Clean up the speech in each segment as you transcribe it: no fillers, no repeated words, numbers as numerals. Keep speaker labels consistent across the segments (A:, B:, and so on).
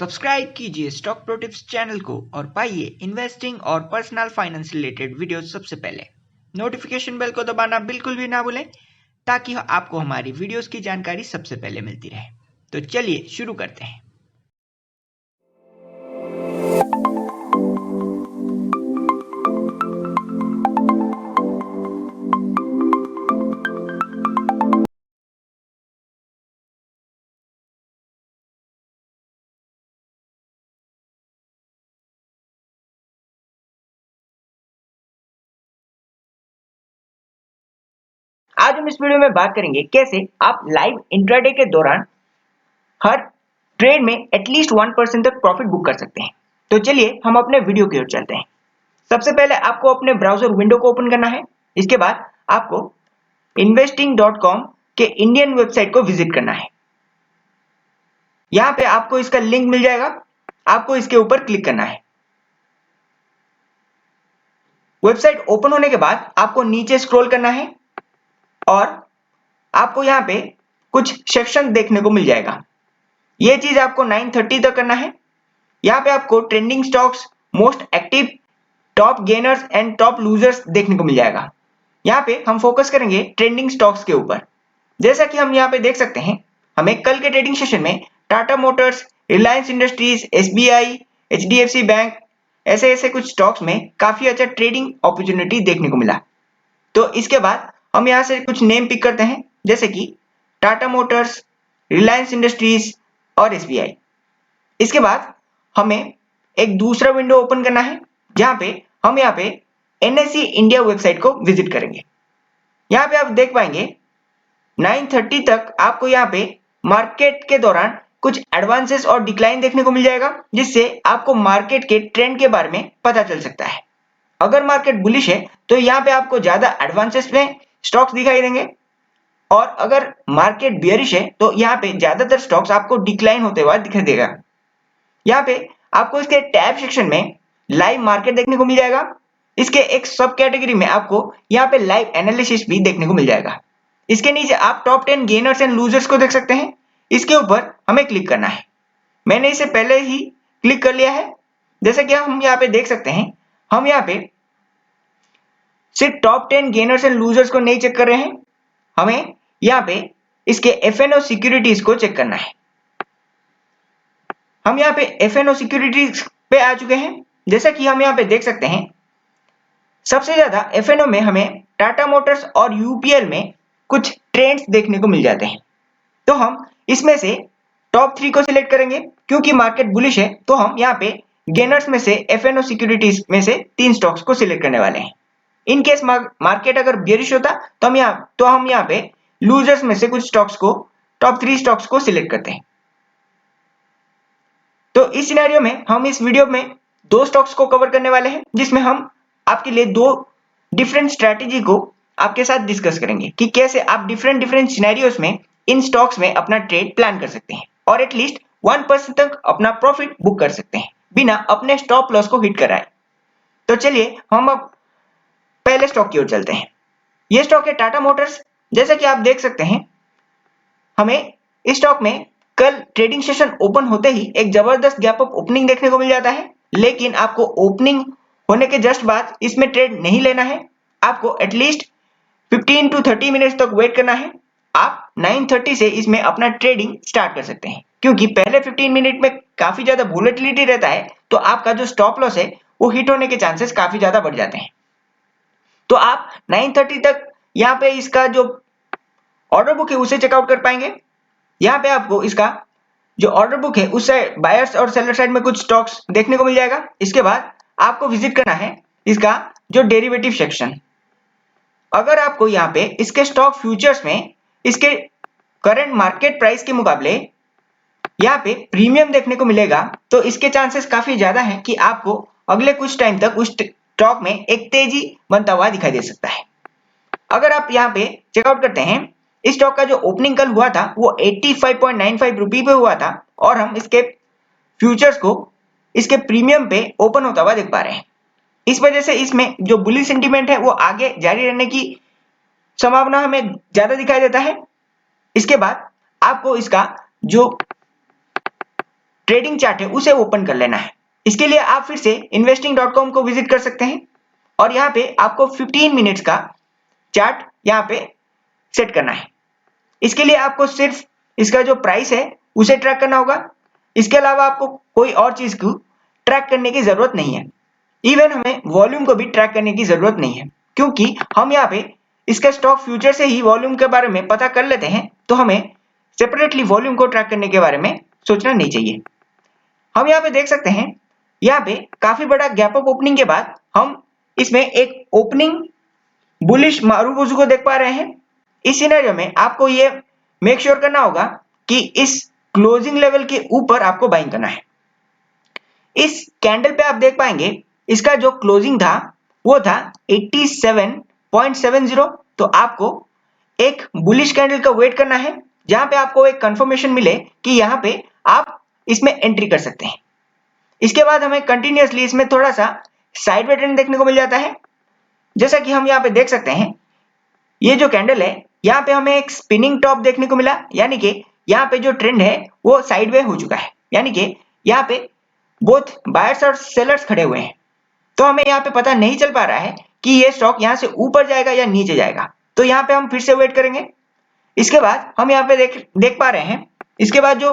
A: Subscribe कीजिए stock pro tips channel को और पाइए इन्वेस्टिंग और पर्सनल फाइनेंस रिलेटेड वीडियोस सबसे पहले। नोटिफिकेशन बेल को दबाना बिल्कुल भी ना भूलें ताकि आपको हमारी वीडियोस की जानकारी सबसे पहले मिलती रहे। तो चलिए शुरू करते हैं।
B: आज हम इस वीडियो में बात करेंगे कैसे आप लाइव इंट्राडे के दौरान हर ट्रेड में एटलीस्ट 1% तक प्रॉफिट बुक कर सकते हैं। तो चलिए हम अपने वीडियो की ओर चलते हैं। सबसे पहले आपको अपने ब्राउजर विंडो को ओपन करना है। इसके बाद आपको investing.com के इंडियन वेबसाइट को विजिट करना है। यहाँ पे आपको इसका लिंक मिल जाएगा, आपको इसके ऊपर क्लिक करना है। वेबसाइट ओपन होने के बाद आपको नीचे स्क्रॉल करना है और आपको यहाँ पे कुछ सेक्शन देखने को मिल जाएगा। ये चीज आपको 9:30 तक करना है। यहाँ पे आपको trending stocks, most active, top gainers and top losers देखने को मिल जाएगा। यहाँ पे हम फोकस करेंगे ट्रेंडिंग स्टॉक्स के ऊपर। जैसा कि हम यहाँ पे देख सकते हैं, हमें कल के ट्रेडिंग सेशन में Tata Motors, Reliance industries, SBI, HDFC bank ऐसे कुछ स्टॉक्स में काफी अच्छा ट्रेडिंग अपॉर्चुनिटी देखने को मिला। तो इसके बाद हम यहाँ से कुछ नेम पिक करते हैं, जैसे कि टाटा मोटर्स, रिलायंस इंडस्ट्रीज और एसबीआई। इसके बाद हमें एक दूसरा विंडो ओपन करना है, जहां पे हम यहाँ पे एनएसई इंडिया वेबसाइट को विजिट करेंगे। यहाँ पे आप देख पाएंगे 9:30 तक आपको यहाँ पे मार्केट के दौरान कुछ एडवांसेस और डिक्लाइन देखने को मिल जाएगा, जिससे आपको मार्केट के ट्रेंड के बारे में पता चल सकता है। अगर मार्केट बुलिश है तो यहाँ पे आपको ज्यादा एडवांसेस में स्टॉक्स दिखाई देंगे, और अगर मार्केट बियरिश है तो यहाँ पे ज्यादातर स्टॉक्स आपको डिक्लाइन होते हुए दिखाई देगा। यहाँ पे आपको इसके टैब सेक्शन में लाइव मार्केट देखने को मिल जाएगा। इसके एक सब कैटेगरी में आपको यहाँ पे लाइव एनालिसिस भी देखने को मिल जाएगा। इसके नीचे आप टॉप 10 गेनर्स एंड लूजर्स को देख सकते हैं। इसके ऊपर हमें क्लिक करना है। मैंने इसे पहले ही क्लिक कर लिया है। जैसे कि हम यहाँ पे देख सकते हैं, हम यहाँ पे सिर्फ टॉप 10 गेनर्स एंड लूजर्स को नहीं चेक कर रहे हैं, हमें यहाँ पे इसके एफएनओ सिक्योरिटीज को चेक करना है। हम यहाँ पे एफएनओ सिक्योरिटीज पे आ चुके हैं। जैसा कि हम यहाँ पे देख सकते हैं, सबसे ज्यादा एफएनओ में हमें टाटा मोटर्स और यूपीएल में कुछ ट्रेंड्स देखने को मिल जाते हैं। तो हम इसमें से टॉप 3 को सिलेक्ट करेंगे। क्योंकि मार्केट बुलिश है तो हम यहाँ पे गेनर्स में से एफएनओ सिक्योरिटीज में से 3 स्टॉक्स को सिलेक्ट करने वाले हैं। इन केस मार्केट अगर बियरिश होता तो हम यहाँ पे लूजर्स में से कुछ स्टॉक्स को, टॉप 3 स्टॉक्स को सिलेक्ट करते हैं। तो इस सिनेरियो में हम इस वीडियो में 2 स्टॉक्स को कवर करने वाले हैं, जिसमें हम आपके लिए 2 डिफरेंट स्ट्रैटेजी को आपके साथ डिस्कस करेंगे कि कैसे आप डिफरेंट सिनेरियोस में इन स्टॉक्स में अपना ट्रेड प्लान कर सकते हैं और एटलीस्ट 1% तक अपना प्रॉफिट बुक कर सकते हैं बिना अपने स्टॉप लॉस को हिट कराए। तो चलिए हम अब पहले स्टॉक की ओर चलते हैं। ये स्टॉक है टाटा मोटर्स। जैसा कि आप देख सकते हैं, हमें इस स्टॉक में कल ट्रेडिंग सेशन ओपन होते ही एक जबरदस्त गैप अप ओपनिंग देखने को मिल जाता है, लेकिन आपको ओपनिंग होने के जस्ट बाद इसमें ट्रेड नहीं लेना है। आपको एटलीस्ट 15 to 30 मिनट्स तक वेट करना है। आप 9:30 से इसमें अपना ट्रेडिंग स्टार्ट कर सकते हैं, क्योंकि पहले 15 मिनट में काफी ज्यादा वोलेटिलिटी रहता है, तो आपका जो स्टॉप लॉस है वो हिट होने के चांसेस काफी ज्यादा बढ़ जाते हैं। तो आप 9:30 तक यहाँ पे इसका जो ऑर्डर बुक है उसे चेकआउट कर पाएंगे। यहाँ पे आपको इसका जो ऑर्डर बुक है उससे बायर्स और सेलर साइड में कुछ स्टॉक्स देखने को मिल जाएगा। इसके बाद आपको विजिट करना है इसका जो डेरिवेटिव सेक्शन। अगर आपको यहाँ पे इसके स्टॉक फ्यूचर्स में इसके करंट मार्केट प्राइस के मुकाबले यहाँ पे प्रीमियम देखने को मिलेगा, तो इसके चांसेस काफी ज्यादा हैं कि आपको अगले कुछ टाइम तक उस स्टॉक में एक तेजी बनता हुआ दिखाई दे सकता है। अगर आप यहाँ पे चेकआउट करते हैं, इस स्टॉक का जो ओपनिंग कल हुआ था वो 85.95 रुपए पे हुआ था, और हम इसके फ्यूचर्स को इसके प्रीमियम पे ओपन होता हुआ देख पा रहे हैं। इस वजह से इसमें जो बुलिश सेंटीमेंट है वो आगे जारी रहने की संभावना हमें ज्यादा दिखाई देता है। इसके बाद आपको इसका जो ट्रेडिंग चार्ट है उसे ओपन कर लेना है। इसके लिए आप फिर से investing.com को विजिट कर सकते हैं और यहाँ पे आपको 15 मिनट्स का चार्ट यहाँ पे सेट करना है। इसके लिए आपको सिर्फ इसका जो प्राइस है उसे ट्रैक करना होगा। इसके अलावा आपको कोई और चीज को ट्रैक करने की जरूरत नहीं है। इवन हमें वॉल्यूम को भी ट्रैक करने की जरूरत नहीं है, क्योंकि हम यहाँ पे इसका स्टॉक फ्यूचर से ही वॉल्यूम के बारे में पता कर लेते हैं, तो हमें सेपरेटली वॉल्यूम को ट्रैक करने के बारे में सोचना नहीं चाहिए। हम यहाँ पे देख सकते हैं, यहाँ पे काफी बड़ा गैप अप ओपनिंग के बाद हम इसमें एक ओपनिंग बुलिश मारूबुजू को देख पा रहे हैं। इस सिनेरियो में आपको ये मेक श्योर करना होगा कि इस क्लोजिंग लेवल के ऊपर आपको बाइंग करना है। इस कैंडल पे आप देख पाएंगे इसका जो क्लोजिंग था वो था 87.70। तो आपको एक बुलिश कैंडल का वेट करना है जहां पे आपको एक कंफर्मेशन मिले कि यहाँ पे आप इसमें एंट्री कर सकते हैं। इसके बाद हमें कंटिन्यूअसली इसमें थोड़ा सा साइडवे ट्रेंड देखने को मिल जाता है। जैसा कि हम यहाँ पे देख सकते हैं, ये जो कैंडल है यहाँ पे हमें एक स्पिनिंग टॉप देखने को मिला, यानी कि यहाँ पे जो ट्रेंड है वो साइडवे हो चुका है, यानी कि यहाँ पे बोथ बायर्स और सेलर्स खड़े हुए हैं। तो हमें यहाँ पे पता नहीं चल पा रहा है कि ये स्टॉक यहाँ से ऊपर जाएगा या नीचे जाएगा। तो यहाँ पे हम फिर से वेट करेंगे। इसके बाद हम यहाँ पे देख पा रहे हैं, इसके बाद जो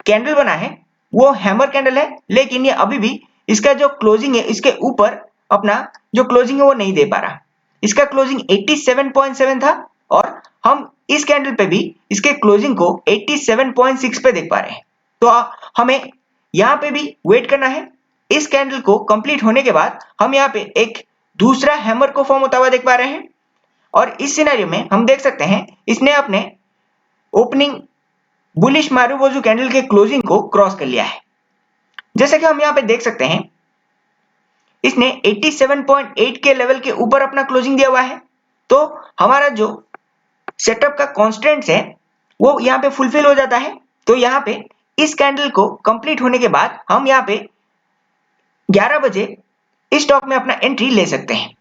B: कैंडल बना है वो हैमर कैंडल है, लेकिन ये अभी भी इसका जो क्लोजिंग है इसके ऊपर अपना जो क्लोजिंग है वो नहीं दे पा रहा। इसका क्लोजिंग 87.7 था और हम इस कैंडल पे भी इसके क्लोजिंग को 87.6 पे देख पा रहे हैं। तो हमें यहाँ पे भी वेट करना है। इस कैंडल को कंप्लीट होने के बाद हम यहाँ पे एक दूसरा हैमर को फॉर्म होता हुआ देख पा रहे हैं और इस सिनेरियो में हम देख सकते हैं इसने अपने ओपनिंग बुलिश मारूबुजू कैंडल के क्लोजिंग को क्रॉस कर लिया है। जैसे कि हम यहाँ पे देख सकते हैं इसने 87.8 के लेवल के ऊपर अपना क्लोजिंग दिया हुआ है। तो हमारा जो सेटअप का कॉन्स्टेंट्स है वो यहाँ पे फुलफिल हो जाता है। तो यहाँ पे इस कैंडल को कंप्लीट होने के बाद हम यहाँ पे 11 बजे इस स्टॉक में अपना एंट्री ले सकते हैं,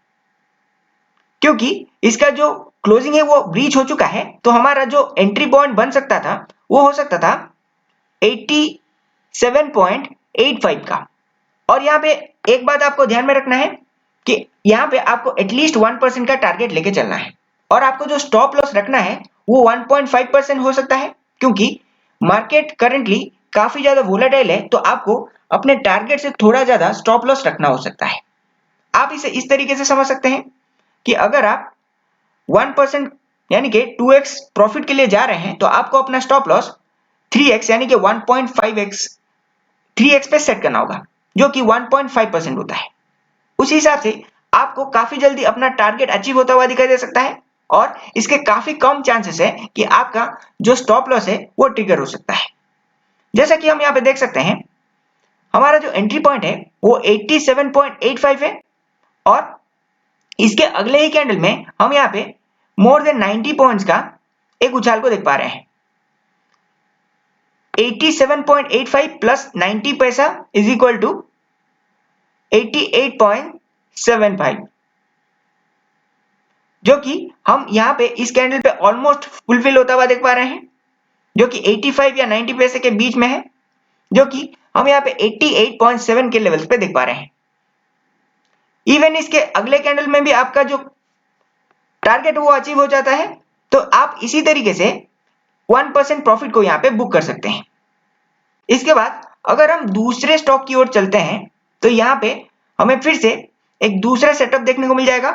B: क्योंकि इसका जो क्लोजिंग है वो ब्रीच हो चुका है। तो हमारा जो एंट्री पॉइंट बन सकता था वो हो सकता था 87.85 का। और यहाँ पे एक बात आपको ध्यान में रखना है कि यहाँ पे आपको एटलीस्ट 1% का टारगेट लेके चलना है और आपको जो स्टॉप लॉस रखना है वो 1.5% हो सकता है, क्योंकि मार्केट करंटली काफी ज्यादा वोलेटाइल है। तो आपको अपने टारगेट से थोड़ा ज्यादा स्टॉप लॉस रखना हो सकता है। आप इसे इस तरीके से समझ सकते हैं कि अगर आप 1% यानी कि 2x प्रॉफिट के लिए जा रहे हैं तो आपको अपना स्टॉप लॉस 3x यानी कि 1.5x 3x पे सेट करना होगा, जो कि 1.5% होता है। उस हिसाब से आपको काफी जल्दी अपना टारगेट अचीव होता हुआ दिखाई दे सकता है और इसके काफी कम चांसेस है कि आपका जो स्टॉप लॉस है वो ट्रिगर हो सकता है। जैसा कि हम यहाँ पे देख सकते हैं हमारा जो एंट्री पॉइंट है वो 87.85 है और इसके अगले ही कैंडल में हम यहाँ पे मोर देन 90 पॉइंट्स का एक उछाल को देख पा रहे हैं। 87.85 प्लस 90 पैसा इज इक्वल टू 88.75, जो कि हम यहाँ पे इस कैंडल पे ऑलमोस्ट फुलफिल होता हुआ देख पा रहे हैं, जो कि 85 या 90 पैसे के बीच में है, जो कि हम यहाँ पे 88.7 के लेवल्स पे देख पा रहे हैं। इवन इसके अगले कैंडल में भी आपका जो टारगेट वो अचीव हो जाता है। तो आप इसी तरीके से 1% प्रॉफिट को यहाँ पे बुक कर सकते हैं। इसके बाद अगर हम दूसरे स्टॉक की ओर चलते हैं तो यहाँ पे हमें फिर से एक दूसरा सेटअप देखने को मिल जाएगा,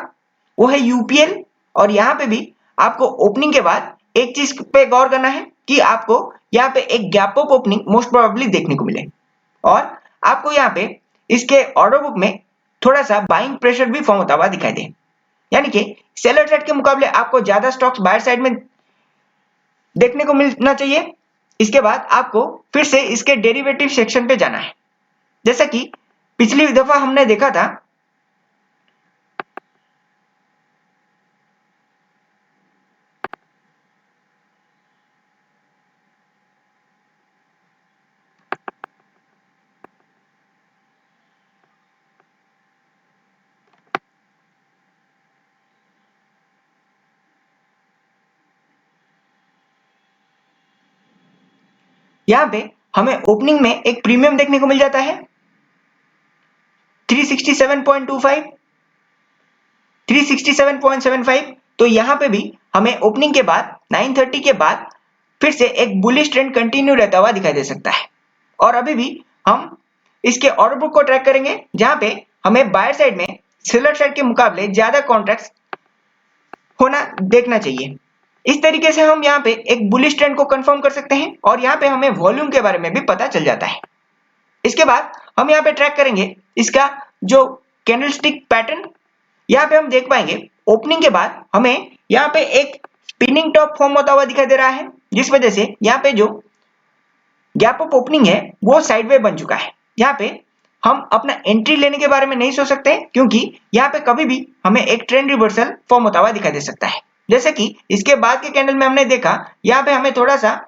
B: वो है यूपीएल। और यहाँ पे भी आपको ओपनिंग के बाद एक चीज पे गौर करना है कि आपको यहाँ पे एक gap up opening most probably देखने को मिले और आपको यहाँ पे इसके ऑर्डर बुक में थोड़ा सा बाइंग प्रेशर भी फॉर्म होता हुआ दिखाई दे, यानी कि सेलर साइड के मुकाबले आपको ज्यादा स्टॉक्स बायर साइड में देखने को मिलना चाहिए। इसके बाद आपको फिर से इसके डेरिवेटिव सेक्शन पे जाना है। जैसा कि पिछली दफा हमने देखा था, यहाँ पे हमें ओपनिंग में एक प्रीमियम देखने को मिल जाता है 367.25, 367.75। तो यहाँ पे भी हमें ओपनिंग के बाद 9:30 के बाद फिर से एक बुलिश ट्रेंड कंटिन्यू रहता हुआ दिखाई दे सकता है। और अभी भी हम इसके ऑर्डर बुक को ट्रैक करेंगे, जहां पे हमें बायर साइड में सेलर साइड के मुकाबले ज्यादा कॉन्ट्रैक्ट्स होना देखना चाहिए। इस तरीके से हम यहाँ पे एक बुलिश ट्रेंड को कंफर्म कर सकते हैं और यहाँ पे हमें वॉल्यूम के बारे में भी पता चल जाता है। इसके बाद हम यहाँ पे ट्रैक करेंगे इसका जो कैंडलस्टिक पैटर्न। यहाँ पे हम देख पाएंगे ओपनिंग के बाद हमें यहाँ पे एक स्पिनिंग टॉप फॉर्म होता हुआ दिखाई दे रहा है, जिस वजह से यहाँ पे जो गैप अप ओपनिंग है वो साइडवे बन चुका है। यहाँ पे हम अपना एंट्री लेने के बारे में नहीं सोच सकते, क्योंकि यहाँ पे कभी भी हमें एक ट्रेंड रिवर्सल फॉर्म होता हुआ दिखाई दे सकता है। जैसे कि इसके बाद के कैंडल में हमने देखा, यहाँ पे हमें थोड़ा सा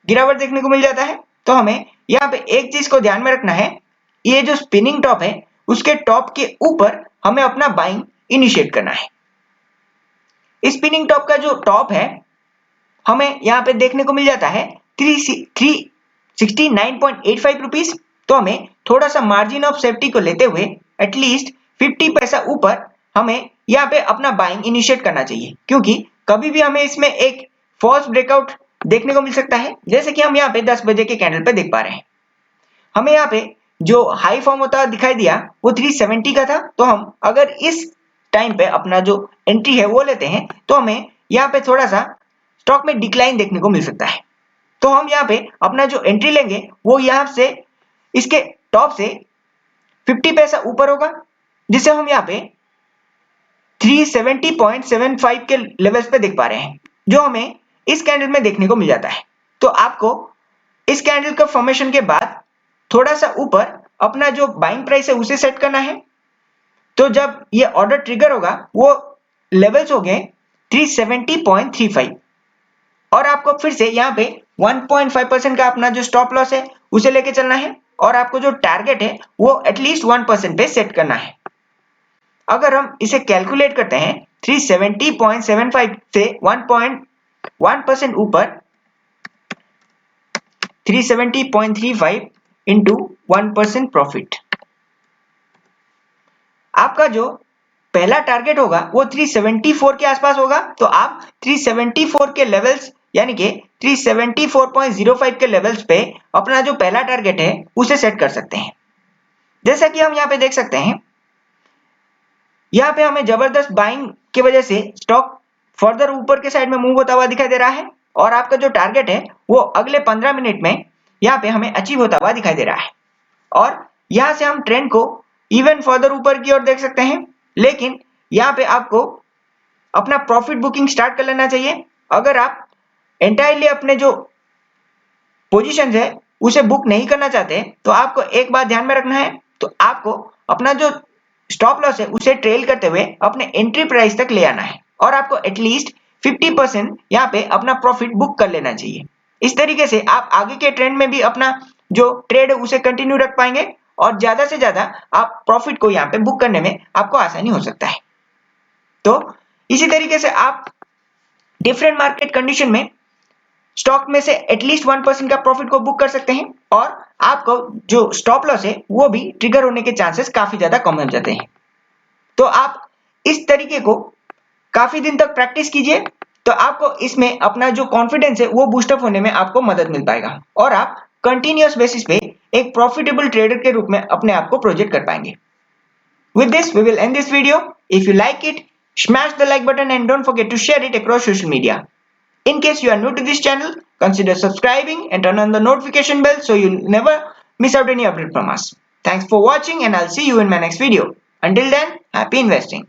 B: गिरावट देखने को मिल जाता है। तो हमें यहाँ पे एक चीज को ध्यान में रखना है, ये जो स्पिनिंग टॉप है उसके टॉप के ऊपर हमें अपना बाइंग इनिशिएट करना है। स्पिनिंग टॉप का जो टॉप है हमें यहाँ पे देखने को मिल जाता है 369.85 रुपीज। तो हमें थोड़ा सा मार्जिन ऑफ सेफ्टी को लेते हुए एटलीस्ट 50 पैसा ऊपर हमें यहाँ पे अपना बाइंग इनिशिएट करना चाहिए, क्योंकि कभी भी हमें इसमें एक फॉल्स ब्रेकआउट देखने को मिल सकता है, जैसे कि हम यहाँ पे 10 बजे के कैंडल पे देख पा रहे हैं। हमें यहाँ पे जो हाई फॉर्म होता दिखाई दिया वो 370 का था। तो हम अगर इस टाइम पे अपना जो एंट्री है वो लेते हैं तो हमें यहाँ पे थोड़ा सा स्टॉक में डिक्लाइन देखने को मिल सकता है। तो हम यहाँ पे अपना जो एंट्री लेंगे वो यहाँ से इसके टॉप से 50 पैसा ऊपर होगा, जिसे हम यहाँ पे 370.75 के लेवल्स पे देख पा रहे हैं, जो हमें इस कैंडल में देखने को मिल जाता है। तो आपको इस कैंडल का फॉर्मेशन के बाद थोड़ा सा ऊपर अपना जो बाइंग प्राइस है उसे सेट करना है। तो जब ये ऑर्डर ट्रिगर होगा वो लेवल्स हो गए 370.35 और आपको फिर से यहाँ पे 1.5% का अपना जो स्टॉप लॉस है उसे लेके चलना है और आपको जो टारगेट है वो एटलीस्ट 1% पे सेट करना है। अगर हम इसे कैलकुलेट करते हैं 370.75 से 1.1% ऊपर 370.35 इंटू 1% प्रॉफिट, आपका जो पहला टारगेट होगा वो 374 के आसपास होगा। तो आप 374 के लेवल्स यानी कि 374.05 के लेवल्स पे अपना जो पहला टारगेट है उसे सेट कर सकते हैं। जैसा कि हम यहाँ पे देख सकते हैं, यहाँ पे हमें जबरदस्त बाइंग की वजह से स्टॉक फर्दर ऊपर के साइड में मूव होता हुआ दिखाई दे रहा है और आपका जो टारगेट है वो अगले 15 मिनट में यहाँ पे हमें अचीव होता हुआ दिखाई दे रहा है। और यहाँ से हम ट्रेंड को इवन फर्दर ऊपर की ओर देख सकते हैं, लेकिन यहाँ पे आपको अपना प्रॉफिट बुकिंग स्टार्ट कर लेना चाहिए। अगर आप एंटायरली अपने जो पोजीशंस है उसे बुक नहीं करना चाहते तो आपको एक बात ध्यान में रखना है, तो आपको अपना जो स्टॉप लॉस है उसे ट्रेल करते हुए अपने एंट्री प्राइस तक ले आना है और आपको एटलीस्ट 50% यहाँ पे अपना प्रॉफिट बुक कर लेना चाहिए। इस तरीके से आप आगे के ट्रेंड में भी अपना जो ट्रेड है उसे कंटिन्यू रख पाएंगे और ज्यादा से ज्यादा आप प्रॉफिट को यहाँ पे बुक करने में आपको आसानी हो सकता है। तो इसी तरीके से आप डिफरेंट मार्केट कंडीशन में स्टॉक में से एटलीस्ट 1% का प्रॉफिट को बुक कर सकते हैं और आपको जो स्टॉप लॉस है वो भी ट्रिगर होने के चांसेस काफी ज्यादा कम हो जाते हैं। तो आप इस तरीके को काफी दिन तक प्रैक्टिस कीजिए, तो आपको इसमें अपना जो कॉन्फिडेंस है वो बूस्टअप होने में आपको मदद मिल पाएगा और आप कंटिन्यूअस बेसिस पे एक प्रॉफिटेबल ट्रेडर के रूप में अपने आप को प्रोजेक्ट कर पाएंगे। With this, we will end this video. If you like it, smash the like button and don't forget to share it across social media. In case you are new to this channel, consider subscribing and turn on the notification bell so you'll never miss out any update from us. Thanks for watching and I'll see you in my next video. Until then, happy investing.